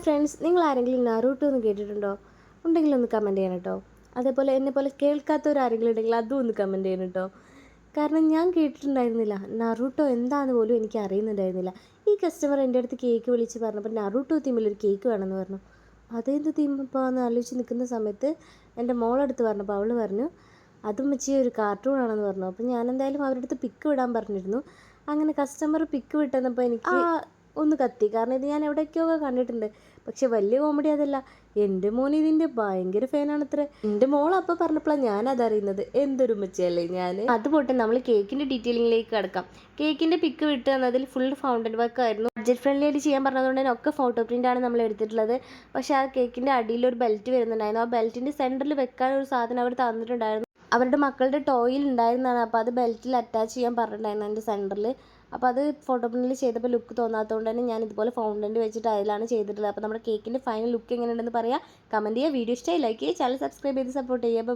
Friends, നിങ്ങൾ ആരെങ്കിലും Naruto എന്ന് കേട്ടിട്ടുണ്ടോ? ഉണ്ടെങ്കിൽ ഒന്ന് കമൻറ്റ് ചെയ്യണം കേട്ടോ. അതേപോലെ എന്നെപ്പോലെ കേൾക്കാത്തവരാരെങ്കിലും ഉണ്ടെങ്കിൽ അതും ഒന്ന് കമൻറ്റ് ചെയ്യണം കേട്ടോ. കാരണം ഞാൻ കേട്ടിട്ടുണ്ടായിരുന്നില്ല, നറൂട്ടോ എന്താണെന്ന് പോലും എനിക്ക് അറിയുന്നുണ്ടായിരുന്നില്ല. ഈ കസ്റ്റമർ എൻ്റെ അടുത്ത് കേക്ക് വിളിച്ച് പറഞ്ഞപ്പോൾ നറൂട്ടോ തീമിലൊരു കേക്ക് വേണമെന്ന് പറഞ്ഞു. അതേത് തീം ഇപ്പോൾ എന്ന് ആലോചിച്ച് നിൽക്കുന്ന സമയത്ത് എൻ്റെ മോളടുത്ത് പറഞ്ഞപ്പോൾ അവൾ പറഞ്ഞു അതും വെച്ച് ഒരു കാർട്ടൂൺ ആണെന്ന് പറഞ്ഞു. അപ്പോൾ ഞാൻ എന്തായാലും അവരുടെ അടുത്ത് പിക്ക് വിടാൻ പറഞ്ഞിരുന്നു. അങ്ങനെ കസ്റ്റമർ പിക്ക് വിട്ടെന്നപ്പോൾ എനിക്ക് ഒന്ന് കത്തി. കാരണം ഇത് ഞാൻ എവിടേക്കോ കണ്ടിട്ടുണ്ട്. പക്ഷെ വലിയ കോമഡി അതല്ല, എൻ്റെ മോൻ ഇതിൻ്റെ ഭയങ്കര ഫാനാണത്ര. എൻ്റെ മോൾ അപ്പോൾ പറഞ്ഞപ്പോഴാണ് ഞാനതറിയുന്നത്. എന്തൊരു ഉമ്മച്ചിയല്ലേ ഞാൻ. അതുപോട്ടെ, നമ്മൾ കേക്കിൻ്റെ ഡീറ്റെയിലിങ്ങിലേക്ക് കിടക്കാം. കേക്കിൻ്റെ പിക്ക് വിട്ട് തന്നതിൽ ഫുൾ ഫൗണ്ടൻ വർക്ക് ആയിരുന്നു. ബഡ്ജറ്റ് ഫ്രണ്ട്ലി ആയിട്ട് ചെയ്യാൻ പറഞ്ഞതുകൊണ്ട് തന്നെ ഒക്കെ ഫോട്ടോ പ്രിൻ്റാണ് നമ്മൾ എടുത്തിട്ടുള്ളത്. പക്ഷേ ആ കേക്കിൻ്റെ അടിയിലൊരു ബെൽറ്റ് വരുന്നുണ്ടായിരുന്നു. ആ ബെൽറ്റിൻ്റെ സെൻറ്ററിൽ വെക്കാൻ ഒരു സാധനം അവർ തന്നിട്ടുണ്ടായിരുന്നു. അവരുടെ മക്കളുടെ ടോയിൽ ഉണ്ടായിരുന്നതാണ്. അപ്പോൾ അത് ബെൽറ്റിൽ അറ്റാച്ച് ചെയ്യാൻ പറഞ്ഞിട്ടുണ്ടായിരുന്നു അതിൻ്റെ സെൻറ്ററിൽ. അപ്പോൾ അത് ഫോട്ടോ പ്രിൻറ്റിൽ ചെയ്തപ്പോൾ ലുക്ക് തോന്നാത്തതുകൊണ്ട് തന്നെ ഞാൻ ഇതുപോലെ ഫൗണ്ടൻറ്റ് വെച്ചിട്ട് അതിലാണ് ചെയ്തിട്ടുള്ളത്. അപ്പോൾ നമ്മുടെ കേക്കിൻ്റെ ഫൈനൽ ലുക്ക് എങ്ങനെയുണ്ടെന്ന് പറയാം, കമൻറ്റ് ചെയ്യുക. വീഡിയോ ഇഷ്ടമായി ലൈക്ക് ചെയ്യുക, ചാനൽ സബ്സ്ക്രൈബ് ചെയ്ത് സപ്പോർട്ട് ചെയ്യുക.